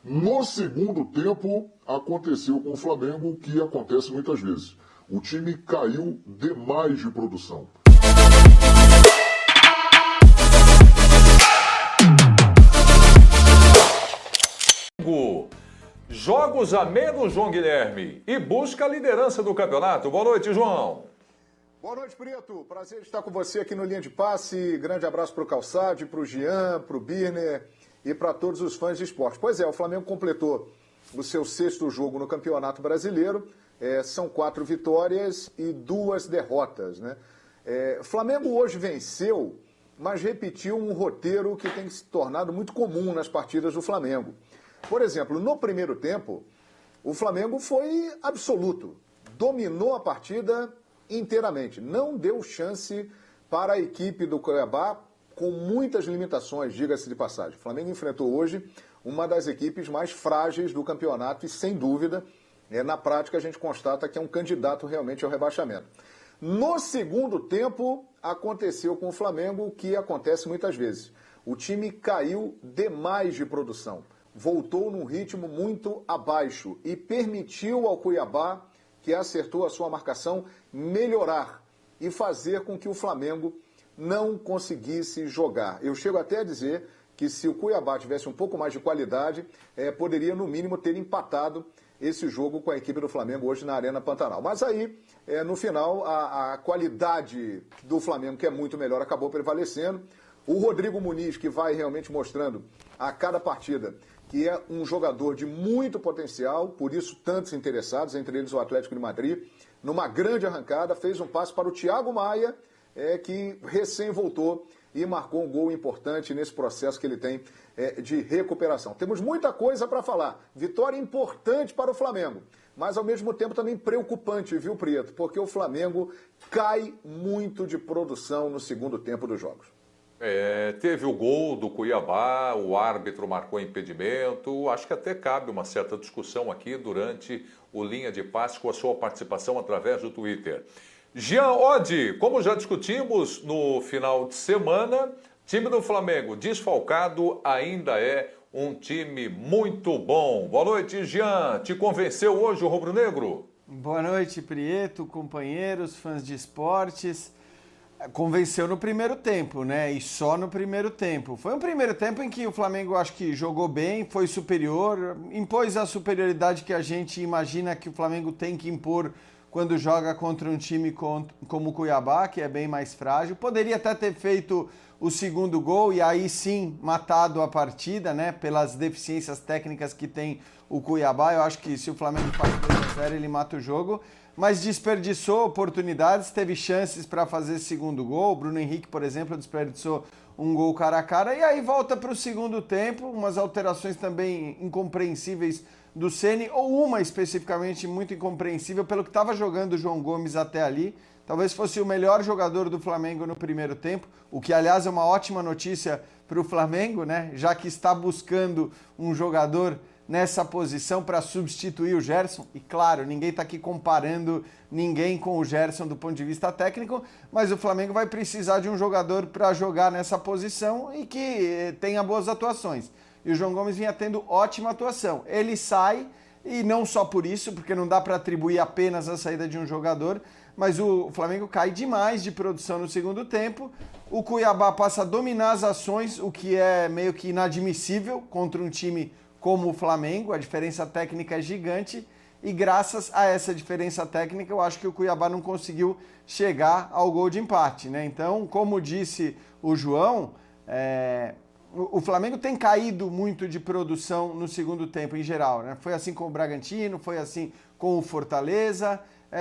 No segundo tempo, aconteceu com o Flamengo o que acontece muitas vezes. O time caiu demais de produção. Jogos a menos, João Guilherme, e busca a liderança do campeonato. Boa noite, João. Boa noite, Preto. Prazer estar com você aqui no Linha de Passe. Grande abraço para o Calçade, para o Jean, para o Birner e para todos os fãs de esporte. Pois é, o Flamengo completou o seu sexto jogo no Campeonato Brasileiro. São 4 vitórias e 2 derrotas, né? O Flamengo hoje venceu, mas repetiu um roteiro que tem se tornado muito comum nas partidas do Flamengo. Por exemplo, no primeiro tempo, o Flamengo foi absoluto. Dominou a partida inteiramente. Não deu chance para a equipe do Cuiabá, com muitas limitações, diga-se de passagem. O Flamengo enfrentou hoje uma das equipes mais frágeis do campeonato e, sem dúvida, na prática a gente constata que é um candidato realmente ao rebaixamento. No segundo tempo, aconteceu com o Flamengo o que acontece muitas vezes. O time caiu demais de produção. Voltou num ritmo muito abaixo e permitiu ao Cuiabá, que acertou a sua marcação, melhorar e fazer com que o Flamengo não conseguisse jogar. Eu chego até a dizer que se o Cuiabá tivesse um pouco mais de qualidade, poderia no mínimo ter empatado esse jogo com a equipe do Flamengo hoje na Arena Pantanal. Mas aí, no final, a qualidade do Flamengo, que é muito melhor, acabou prevalecendo. O Rodrigo Muniz, que vai realmente mostrando a cada partida que é um jogador de muito potencial, por isso tantos interessados, entre eles o Atlético de Madrid, numa grande arrancada, fez um passe para o Thiago Maia, que recém voltou e marcou um gol importante nesse processo que ele tem de recuperação. Temos muita coisa para falar. Vitória importante para o Flamengo, mas ao mesmo tempo também preocupante, viu, Prieto? Porque o Flamengo cai muito de produção no segundo tempo dos jogos. Teve o gol do Cuiabá, o árbitro marcou impedimento. Acho que até cabe uma certa discussão aqui durante o Linha de Passe com a sua participação através do Twitter. Jean Oddi, como já discutimos no final de semana, time do Flamengo desfalcado ainda é um time muito bom. Boa noite, Jean. Te convenceu hoje o rubro-negro? Boa noite, Prieto, companheiros, fãs de esportes. Convenceu no primeiro tempo, né? E só no primeiro tempo. Foi um primeiro tempo em que o Flamengo, acho que jogou bem, foi superior, impôs a superioridade que a gente imagina que o Flamengo tem que impor quando joga contra um time como o Cuiabá, que é bem mais frágil. Poderia até ter feito o segundo gol e aí sim matado a partida, né? Pelas deficiências técnicas que tem o Cuiabá. Eu acho que se o Flamengo faz 2-0, ele mata o jogo. Mas desperdiçou oportunidades, teve chances para fazer segundo gol. O Bruno Henrique, por exemplo, desperdiçou um gol cara a cara. E aí volta para o segundo tempo, umas alterações também incompreensíveis do Ceni, ou uma especificamente muito incompreensível pelo que estava jogando o João Gomes até ali. Talvez fosse o melhor jogador do Flamengo no primeiro tempo, o que, aliás, é uma ótima notícia para o Flamengo, né? Já que está buscando um jogador nessa posição para substituir o Gerson. E claro, ninguém está aqui comparando ninguém com o Gerson do ponto de vista técnico, mas o Flamengo vai precisar de um jogador para jogar nessa posição e que tenha boas atuações. E o João Gomes vinha tendo ótima atuação. Ele sai, e não só por isso, porque não dá para atribuir apenas a saída de um jogador, mas o Flamengo cai demais de produção no segundo tempo. O Cuiabá passa a dominar as ações, o que é meio que inadmissível contra um time como o Flamengo. A diferença técnica é gigante e graças a essa diferença técnica eu acho que o Cuiabá não conseguiu chegar ao gol de empate, né? Então, como disse o João, o Flamengo tem caído muito de produção no segundo tempo em geral, né? Foi assim com o Bragantino, foi assim com o Fortaleza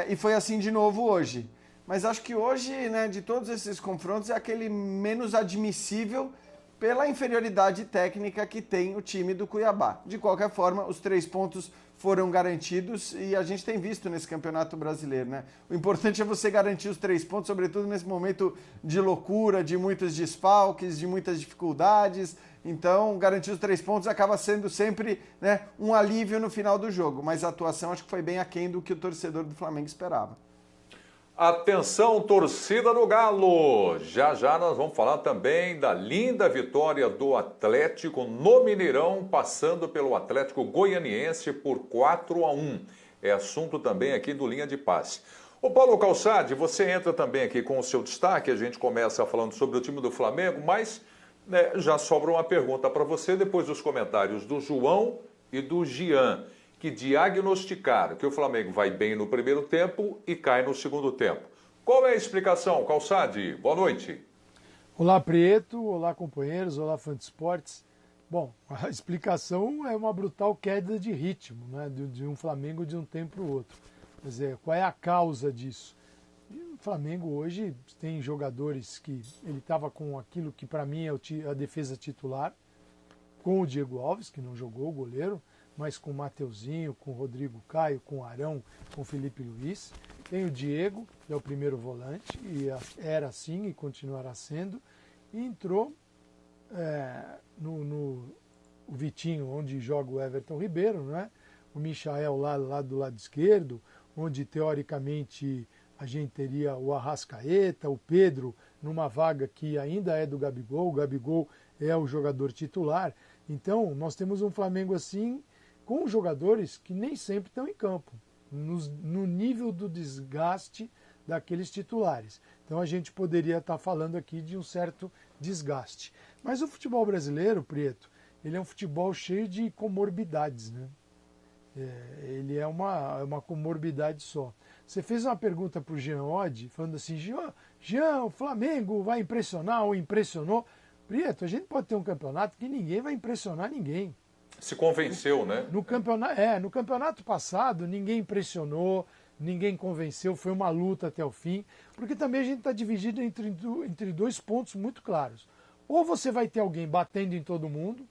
e foi assim de novo hoje. Mas acho que hoje, né, de todos esses confrontos, é aquele menos admissível pela inferioridade técnica que tem o time do Cuiabá. De qualquer forma, os 3 pontos foram garantidos e a gente tem visto nesse Campeonato Brasileiro, né? O importante é você garantir os 3 pontos, sobretudo nesse momento de loucura, de muitos desfalques, de muitas dificuldades. Então, garantir os 3 pontos acaba sendo sempre, né, um alívio no final do jogo. Mas a atuação acho que foi bem aquém do que o torcedor do Flamengo esperava. Atenção, torcida do Galo! Já já nós vamos falar também da linda vitória do Atlético no Mineirão, passando pelo Atlético Goianiense por 4-1. É assunto também aqui do Linha de Passe. Ô Paulo Calçade, você entra também aqui com o seu destaque, a gente começa falando sobre o time do Flamengo, mas já sobra uma pergunta para você depois dos comentários do João e do Gian, que diagnosticaram que o Flamengo vai bem no primeiro tempo e cai no segundo tempo. Qual é a explicação, Calçade? Boa noite. Olá, Prieto. Olá, companheiros. Olá, fã de esportes. Bom, a explicação é uma brutal queda de ritmo, né, de um Flamengo de um tempo para o outro. Quer dizer, qual é a causa disso? E o Flamengo hoje tem jogadores que ele estava com aquilo que para mim é a defesa titular, com o Diego Alves, que não jogou, o goleiro, mas com o Mateuzinho, com o Rodrigo Caio, com o Arão, com o Felipe Luiz. Tem o Diego, que é o primeiro volante, e era assim e continuará sendo. E entrou o Vitinho, onde joga o Everton Ribeiro, não é? O Michael lá do lado esquerdo, onde teoricamente a gente teria o Arrascaeta, o Pedro, numa vaga que ainda é do Gabigol. O Gabigol é o jogador titular. Então, nós temos um Flamengo assim, com jogadores que nem sempre estão em campo, no nível do desgaste daqueles titulares. Então a gente poderia estar falando aqui de um certo desgaste. Mas o futebol brasileiro, Prieto, ele é um futebol cheio de comorbidades, né? Ele é uma comorbidade só. Você fez uma pergunta para o Jean Oddi, falando assim, Jean, o Flamengo vai impressionar ou impressionou? Prieto, a gente pode ter um campeonato que ninguém vai impressionar ninguém. Se convenceu, né? No campeonato passado, ninguém impressionou, ninguém convenceu, foi uma luta até o fim, porque também a gente está dividido entre dois pontos muito claros. Ou você vai ter alguém batendo em todo mundo,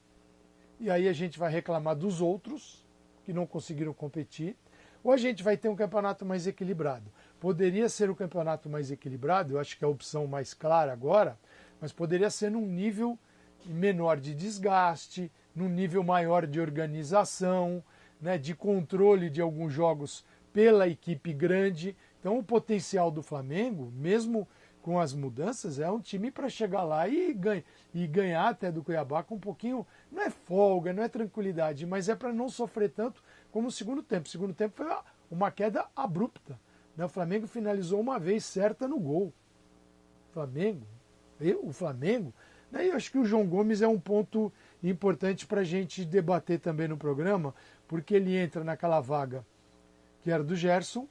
e aí a gente vai reclamar dos outros, que não conseguiram competir, ou a gente vai ter um campeonato mais equilibrado. Poderia ser o campeonato mais equilibrado, eu acho que é a opção mais clara agora, mas poderia ser num nível menor de desgaste, num nível maior de organização, né, de controle de alguns jogos pela equipe grande. Então o potencial do Flamengo, mesmo com as mudanças, é um time para chegar lá e ganhar até do Cuiabá com um pouquinho, não é folga, não é tranquilidade, mas é para não sofrer tanto como o segundo tempo. O segundo tempo foi uma queda abrupta, né? O Flamengo finalizou uma vez certa no gol. O Flamengo, daí eu acho que o João Gomes é um ponto importante para a gente debater também no programa, porque ele entra naquela vaga que era do Gerson,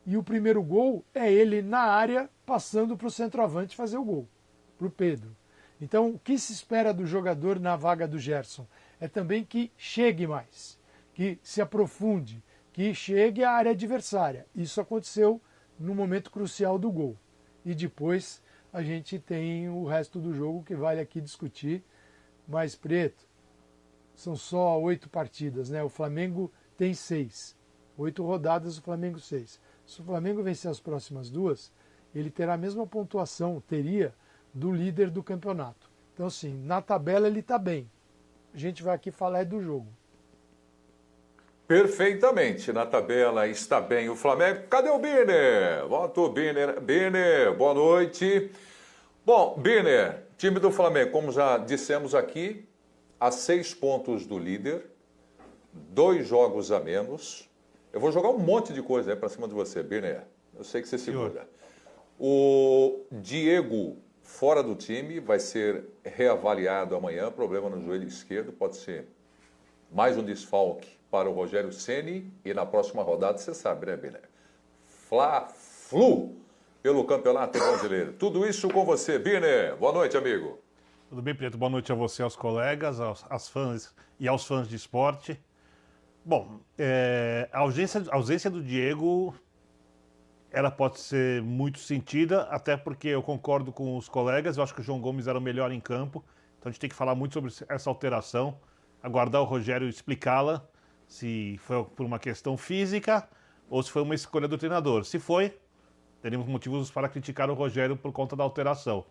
e o primeiro gol é ele na área, passando para o centroavante fazer o gol, para o Pedro. Então, o que se espera do jogador na vaga do Gerson? É também que chegue mais, que se aprofunde, que chegue à área adversária. Isso aconteceu no momento crucial do gol. E depois a gente tem o resto do jogo que vale aqui discutir. Mas, Preto, são só 8 partidas, né? O Flamengo tem 6. 8 rodadas, o Flamengo 6. Se o Flamengo vencer as próximas 2, ele terá a mesma pontuação, do líder do campeonato. Então, assim, na tabela ele está bem. A gente vai aqui falar do jogo. Perfeitamente, na tabela está bem o Flamengo. Cadê o Birner? Volta o Birner. Birner, boa noite. Bom, Birner, time do Flamengo, como já dissemos aqui, a 6 pontos do líder, 2 jogos a menos. Eu vou jogar um monte de coisa aí para cima de você, Birner. Eu sei que você segura. O Diego, fora do time, vai ser reavaliado amanhã. Problema no joelho esquerdo, pode ser mais um desfalque para o Rogério Ceni. E na próxima rodada, você sabe, né, Birner? Fla-Flu pelo Campeonato Brasileiro. Tudo isso com você, Birner. Boa noite, amigo. Tudo bem, Preto? Boa noite a você, aos colegas, aos fãs e aos fãs de esporte. Bom, a ausência do Diego, ela pode ser muito sentida, até porque eu concordo com os colegas, eu acho que o João Gomes era o melhor em campo, então a gente tem que falar muito sobre essa alteração, aguardar o Rogério explicá-la, se foi por uma questão física ou se foi uma escolha do treinador. Se foi, teremos motivos para criticar o Rogério por conta da alteração.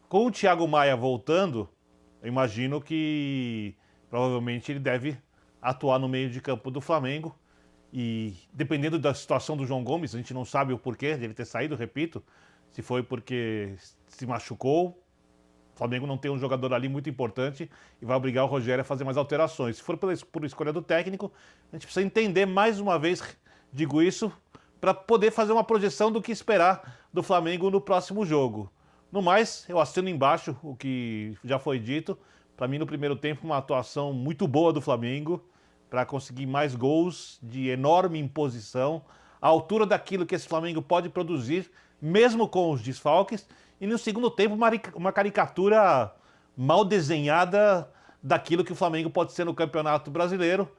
Com o Thiago Maia voltando, eu imagino que provavelmente ele deve atuar no meio de campo do Flamengo. E dependendo da situação do João Gomes, a gente não sabe o porquê dele ter saído, repito, se foi porque se machucou, o Flamengo não tem um jogador ali muito importante e vai obrigar o Rogério a fazer mais alterações. Se for por escolha do técnico, a gente precisa entender mais uma vez, digo isso, para poder fazer uma projeção do que esperar do Flamengo no próximo jogo. No mais, eu assino embaixo o que já foi dito. Para mim, no primeiro tempo, uma atuação muito boa do Flamengo para conseguir mais gols de enorme imposição, à altura daquilo que esse Flamengo pode produzir, mesmo com os desfalques. E no segundo tempo, uma caricatura mal desenhada daquilo que o Flamengo pode ser no Campeonato Brasileiro.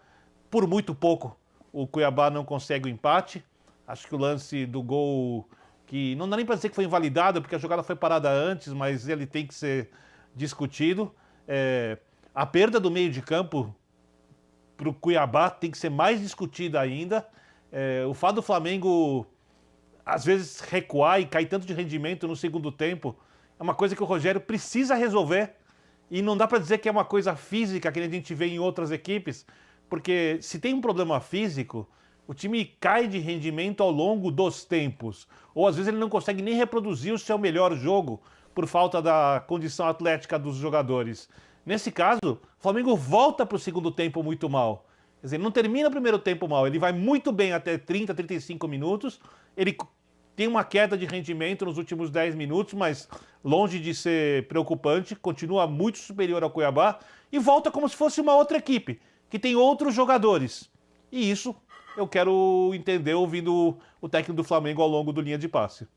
Por muito pouco, o Cuiabá não consegue o empate. Acho que o lance do gol, que não dá nem para dizer que foi invalidado, porque a jogada foi parada antes, mas ele tem que ser discutido. A perda do meio de campo para o Cuiabá tem que ser mais discutida ainda. O fato do Flamengo, às vezes, recuar e cair tanto de rendimento no segundo tempo é uma coisa que o Rogério precisa resolver. E não dá para dizer que é uma coisa física, que a gente vê em outras equipes, porque se tem um problema físico, o time cai de rendimento ao longo dos tempos. Ou às vezes ele não consegue nem reproduzir o seu melhor jogo por falta da condição atlética dos jogadores. Nesse caso, o Flamengo volta para o segundo tempo muito mal. Quer dizer, não termina o primeiro tempo mal, ele vai muito bem até 30, 35 minutos, ele tem uma queda de rendimento nos últimos 10 minutos, mas longe de ser preocupante, continua muito superior ao Cuiabá e volta como se fosse uma outra equipe, que tem outros jogadores. E isso eu quero entender ouvindo o técnico do Flamengo ao longo do linha de passe.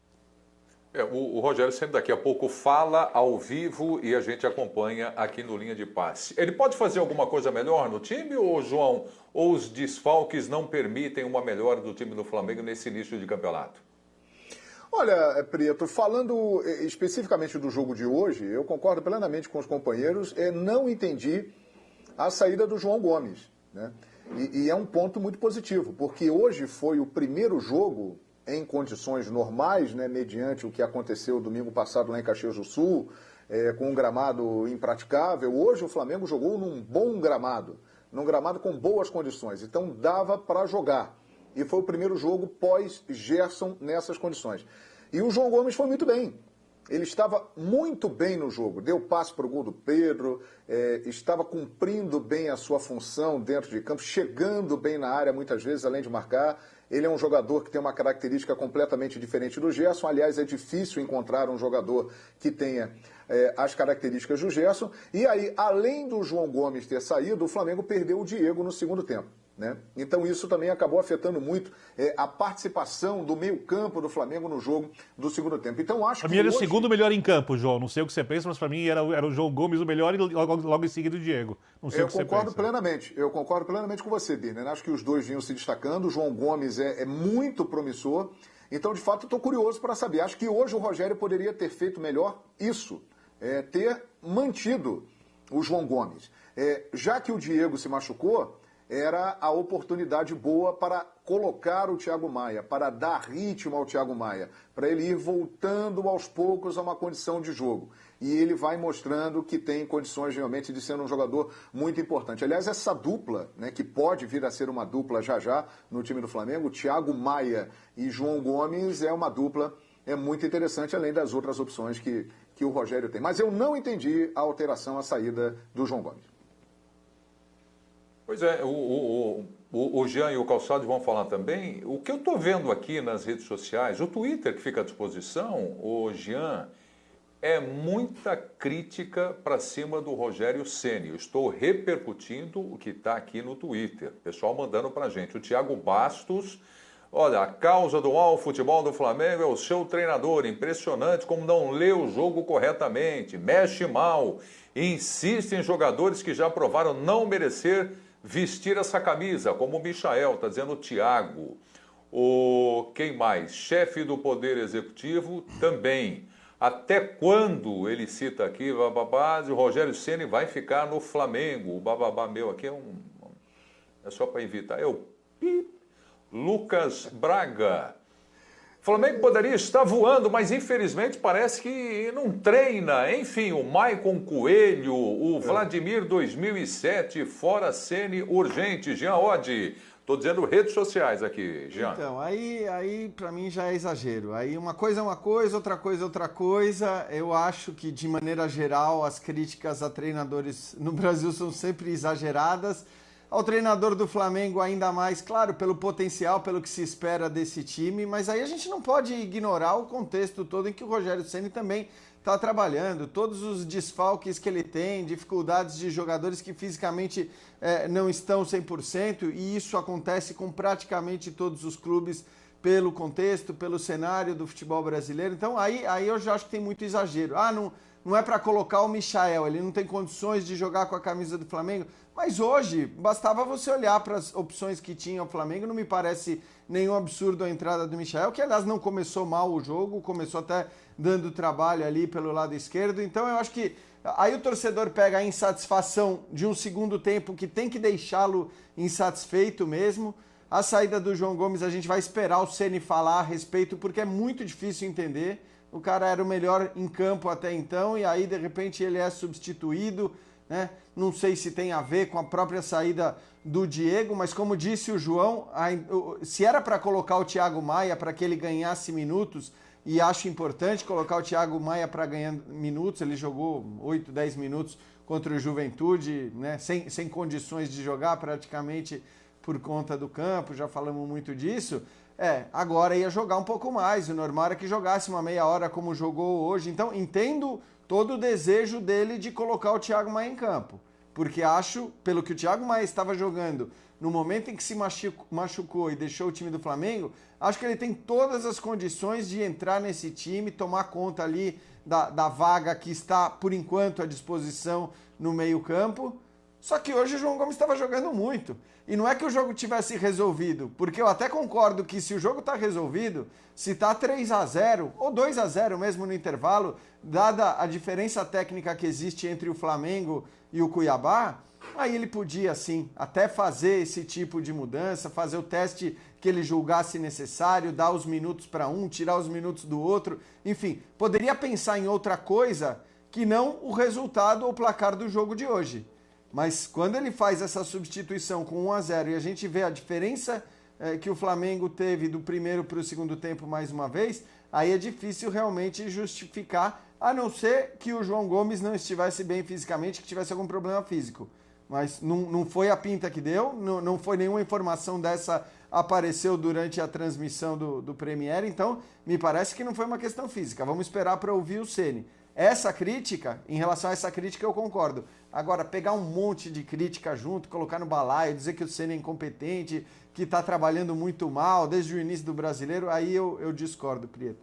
O Rogério sempre daqui a pouco fala ao vivo e a gente acompanha aqui no linha de passe. Ele pode fazer alguma coisa melhor no time, ou João, ou os desfalques não permitem uma melhora do time do Flamengo nesse início de campeonato? Olha, Prieto, falando especificamente do jogo de hoje, eu concordo plenamente com os companheiros, não entendi a saída do João Gomes, né? E é um ponto muito positivo, porque hoje foi o primeiro jogo em condições normais, né, mediante o que aconteceu domingo passado lá em Caxias do Sul, com um gramado impraticável. Hoje o Flamengo jogou num bom gramado, num gramado com boas condições, então dava para jogar. E foi o primeiro jogo pós-Gerson nessas condições. E o João Gomes foi muito bem. Ele estava muito bem no jogo, deu passe para o gol do Pedro, estava cumprindo bem a sua função dentro de campo, chegando bem na área muitas vezes, além de marcar. Ele é um jogador que tem uma característica completamente diferente do Gerson. Aliás, é difícil encontrar um jogador que tenha as características do Gerson. E aí, além do João Gomes ter saído, o Flamengo perdeu o Diego no segundo tempo, né? Então isso também acabou afetando muito a participação do meio-campo do Flamengo no jogo do segundo tempo. Então acho que. Para mim, ele é o segundo melhor em campo, João. Não sei o que você pensa, mas para mim era o João Gomes o melhor e logo em seguida o Diego. Não sei o que você pensa. Eu concordo plenamente com você, Birner. Acho que os dois vinham se destacando. O João Gomes é muito promissor. Então, de fato, estou curioso para saber. Acho que hoje o Rogério poderia ter feito melhor isso, ter mantido o João Gomes. Já que o Diego se machucou, era a oportunidade boa para colocar o Thiago Maia, para dar ritmo ao Thiago Maia, para ele ir voltando aos poucos a uma condição de jogo. E ele vai mostrando que tem condições realmente de ser um jogador muito importante. Aliás, essa dupla, né, que pode vir a ser uma dupla já no time do Flamengo, Thiago Maia e João Gomes, é uma dupla muito interessante, além das outras opções que o Rogério tem. Mas eu não entendi a alteração, a saída do João Gomes. Pois é, o Jean e o Calçado vão falar também. O que eu estou vendo aqui nas redes sociais, o Twitter que fica à disposição, o Jean, é muita crítica para cima do Rogério Ceni. Eu estou repercutindo o que está aqui no Twitter. Pessoal mandando para a gente. O Thiago Bastos, olha, a causa do mau futebol do Flamengo é o seu treinador. Impressionante como não lê o jogo corretamente, mexe mal, insiste em jogadores que já provaram não merecer vestir essa camisa, como o Michael, está dizendo o Thiago. Quem mais? Chefe do Poder Executivo também. Até quando, ele cita aqui, bababá, o Rogério Ceni vai ficar no Flamengo. O bababá meu aqui é só para evitar. Lucas Braga. O Flamengo poderia estar voando, mas infelizmente parece que não treina. Enfim, o Maicon Coelho, o Vladimir 2007, fora Ceni urgente. Jean Oddi, estou dizendo redes sociais aqui, Jean. Então, aí para mim já é exagero. Aí uma coisa é uma coisa, outra coisa é outra coisa. Eu acho que, de maneira geral, as críticas a treinadores no Brasil são sempre exageradas. Ao treinador do Flamengo ainda mais, claro, pelo potencial, pelo que se espera desse time, mas aí a gente não pode ignorar o contexto todo em que o Rogério Ceni também está trabalhando, todos os desfalques que ele tem, dificuldades de jogadores que fisicamente não estão 100%, e isso acontece com praticamente todos os clubes pelo contexto, pelo cenário do futebol brasileiro. Então aí eu já acho que tem muito exagero. Não é para colocar o Michael, ele não tem condições de jogar com a camisa do Flamengo. Mas hoje, bastava você olhar para as opções que tinha o Flamengo, não me parece nenhum absurdo a entrada do Michael, que aliás não começou mal o jogo, começou até dando trabalho ali pelo lado esquerdo. Então eu acho que aí o torcedor pega a insatisfação de um segundo tempo que tem que deixá-lo insatisfeito mesmo. A saída do João Gomes a gente vai esperar o Ceni falar a respeito, porque é muito difícil entender. O cara era o melhor em campo até então e aí de repente ele é substituído, né? Não sei se tem a ver com a própria saída do Diego, mas como disse o João, se era para colocar o Thiago Maia para que ele ganhasse minutos, e acho importante colocar o Thiago Maia para ganhar minutos, ele jogou 8, 10 minutos contra o Juventude, né? Sem condições de jogar praticamente por conta do campo, já falamos muito disso. Agora ia jogar um pouco mais, o normal era que jogasse uma meia hora como jogou hoje, então entendo todo o desejo dele de colocar o Thiago Maia em campo, porque acho, pelo que o Thiago Maia estava jogando no momento em que se machucou e deixou o time do Flamengo, acho que ele tem todas as condições de entrar nesse time, tomar conta ali da vaga que está, por enquanto, à disposição no meio-campo. Só que hoje o João Gomes estava jogando muito. E não é que o jogo tivesse resolvido, porque eu até concordo que se o jogo está resolvido, se está 3-0 ou 2-0 mesmo no intervalo, dada a diferença técnica que existe entre o Flamengo e o Cuiabá, aí ele podia sim até fazer esse tipo de mudança, fazer o teste que ele julgasse necessário, dar os minutos para um, tirar os minutos do outro, enfim, poderia pensar em outra coisa que não o resultado ou o placar do jogo de hoje. Mas quando ele faz essa substituição com 1-0 e a gente vê a diferença que o Flamengo teve do primeiro para o segundo tempo mais uma vez, aí é difícil realmente justificar, a não ser que o João Gomes não estivesse bem fisicamente, que tivesse algum problema físico. Mas não foi a pinta que deu, não foi nenhuma informação dessa apareceu durante a transmissão do Premier, então me parece que não foi uma questão física. Vamos esperar para ouvir o Ceni. Essa crítica, em relação a essa crítica eu concordo. Agora, pegar um monte de crítica junto, colocar no balaio, dizer que o Ceni é incompetente, que está trabalhando muito mal desde o início do Brasileiro, aí eu discordo, Prieto.